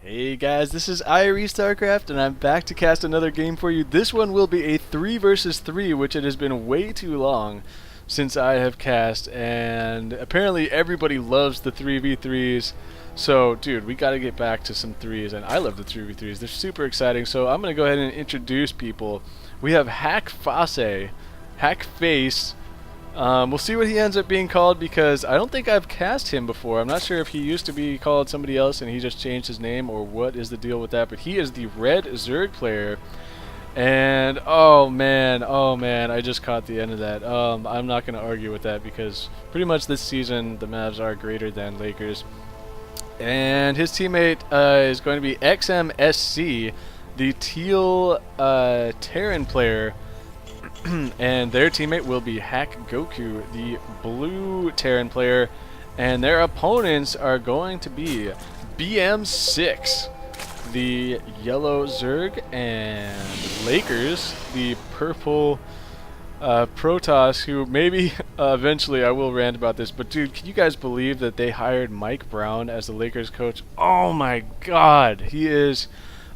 Hey guys, this is IrieStarcraft and I'm back to cast another game for you. This one will be a 3 versus 3, which it has been way too long since I have cast, and apparently everybody loves the 3v3s. So dude, we gotta get back to some 3s, and I love the 3v3s. They're super exciting. So I'm gonna go ahead and introduce people. We have haCkFaSe, haCkFaSe. We'll see what he ends up being called, because I don't think I've cast him before. I'm not sure if he used to be called somebody else and he just changed his name, or what is the deal with that. But he is the red Zerg player, and oh man, I just caught the end of that. I'm not going to argue with that, because pretty much this season the Mavs are greater than Lakers. And his teammate is going to be xmsc, the teal Terran player. And their teammate will be haCkGOku, the blue Terran player, and their opponents are going to be BMSyX, the yellow Zerg, and Lakers, the purple Protoss, who maybe eventually I will rant about this, but dude, can you guys believe that they hired Mike Brown as the Lakers coach? Oh my god, he is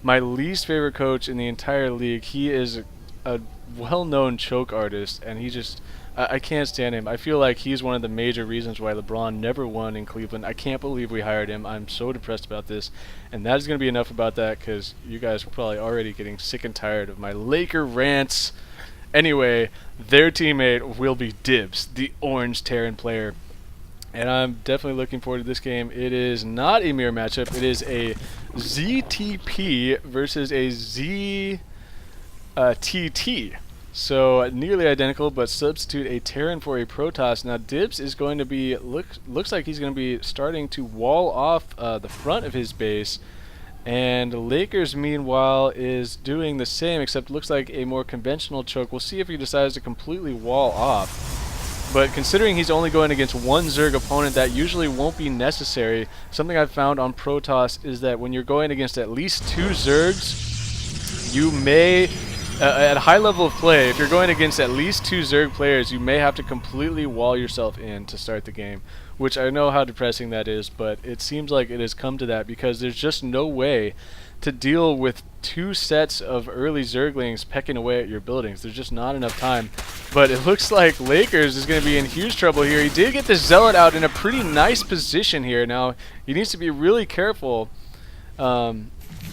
my least favorite coach in the entire league. He is a well-known choke artist, and he just I can't stand him. I feel like he's one of the major reasons why LeBron never won in Cleveland. I can't believe we hired him. I'm so depressed about this, and that is going to be enough about that, because you guys are probably already getting sick and tired of my Laker rants. Anyway, their teammate will be Dibz, the orange Terran player, and I'm definitely looking forward to this game. It is not a mirror matchup. It is a ZTP versus a TT. So nearly identical, but substitute a Terran for a Protoss. Now Dibz is going to be looks like he's going to be starting to wall off the front of his base, and Lakers meanwhile is doing the same, except looks like a more conventional choke. We'll see if he decides to completely wall off. But considering he's only going against one Zerg opponent, that usually won't be necessary. Something I've found on Protoss is that when you're going against at least 2 Zergs, you may at a high level of play, if you're going against at least 2 Zerg players, you may have to completely wall yourself in to start the game, which I know how depressing that is, but it seems like it has come to that, because there's just no way to deal with 2 sets of early Zerglings pecking away at your buildings. There's just not enough time. But it looks like Lakers is going to be in huge trouble here. He did get the Zealot out in a pretty nice position here. Now, he needs to be really careful.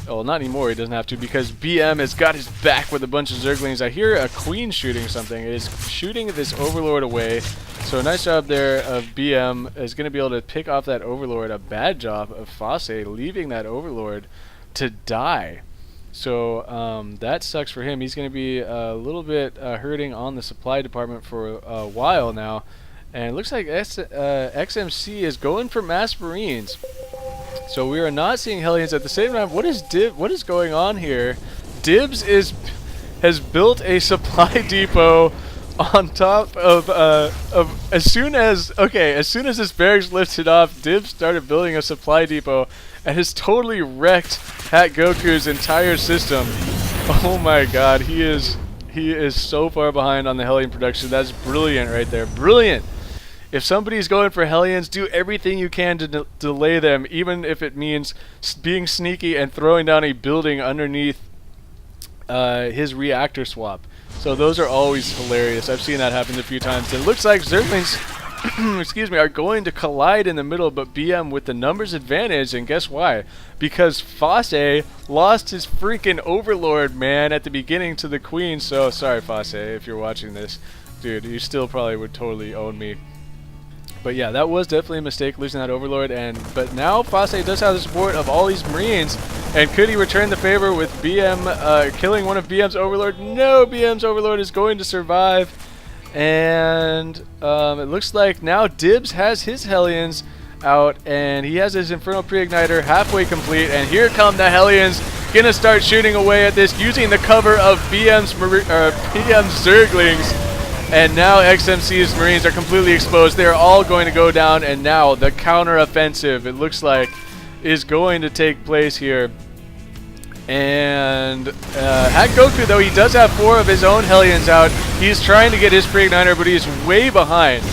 Well, not anymore, he doesn't have to, because BM has got his back with a bunch of Zerglings. I hear a Queen shooting something. It is shooting this Overlord away. So nice job there of BM. Is going to be able to pick off that Overlord. A bad job of Fase leaving that Overlord to die. So that sucks for him. He's going to be a little bit hurting on the supply department for a while now. And it looks like XMC is going for Mass Marines. So we are not seeing Hellions at the same time. What is going on here? Dibz has built a supply depot on top of as soon as this barracks lifted off, Dibz started building a supply depot and has totally wrecked haCkGOku's entire system. Oh my god, he is so far behind on the Hellion production. That's brilliant right there. Brilliant. If somebody's going for Hellions, do everything you can to delay them, even if it means being sneaky and throwing down a building underneath his reactor swap. So those are always hilarious. I've seen that happen a few times. It looks like Zerglings excuse me, are going to collide in the middle, but BM with the numbers advantage, and guess why? Because Fase lost his freaking Overlord, man, at the beginning to the Queen. So sorry, Fase, if you're watching this. Dude, you still probably would totally own me. But yeah, that was definitely a mistake, losing that Overlord. But now Fase does have the support of all these Marines, and could he return the favor with BM killing one of BM's Overlord? No, BM's Overlord is going to survive, and it looks like now Dibz has his Hellions out, and he has his Infernal Pre-Igniter halfway complete, and here come the Hellions, gonna start shooting away at this using the cover of BM's Zerglings. And now XMC's Marines are completely exposed. They are all going to go down, and now the counter-offensive, it looks like, is going to take place here. And haCkGOku, though, he does have 4 of his own Hellions out. He's trying to get his Pre-Igniter, but he's way behind.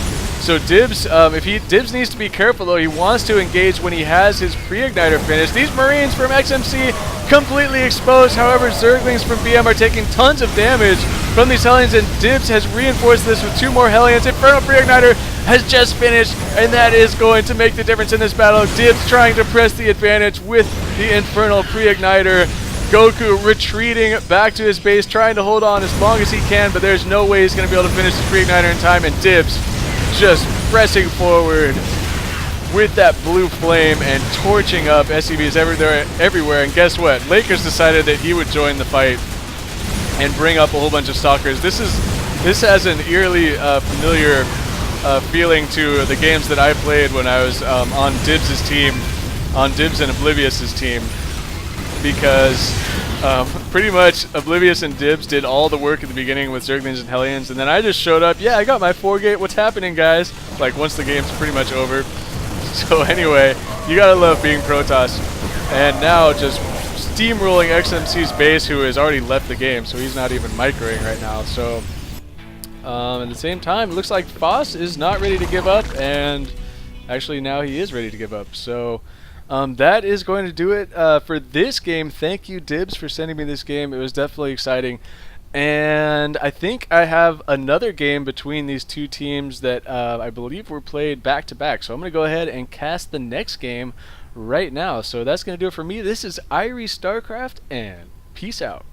So Dibz, Dibz needs to be careful though. He wants to engage when he has his pre-igniter finished. These Marines from XMC completely exposed. However, Zerglings from BM are taking tons of damage from these Hellions, and Dibz has reinforced this with 2 more Hellions. Infernal pre-igniter has just finished, and that is going to make the difference in this battle. Dibz trying to press the advantage with the Infernal pre-igniter. Goku retreating back to his base, trying to hold on as long as he can, but there's no way he's going to be able to finish his pre-igniter in time, and Dibz just pressing forward with that blue flame and torching up SCVs everywhere. And guess what? Lakers decided that he would join the fight and bring up a whole bunch of stalkers. This has an eerily familiar feeling to the games that I played when I was on Dibz's team, on Dibz and Oblivious's team, because pretty much Oblivious and Dibz did all the work at the beginning with Zerglings and Hellions, and then I just showed up. Yeah, I got my 4-gate. What's happening, guys? Like, once the game's pretty much over. So anyway, you gotta love being Protoss. And now just steamrolling XMC's base, who has already left the game, so he's not even microing right now. So at the same time, it looks like haCkFaSe is not ready to give up, and actually now he is ready to give up. So that is going to do it for this game. Thank you, Dibz, for sending me this game. It was definitely exciting. And I think I have another game between these two teams that I believe were played back-to-back. So I'm going to go ahead and cast the next game right now. So that's going to do it for me. This is IrieStarcraft, and peace out.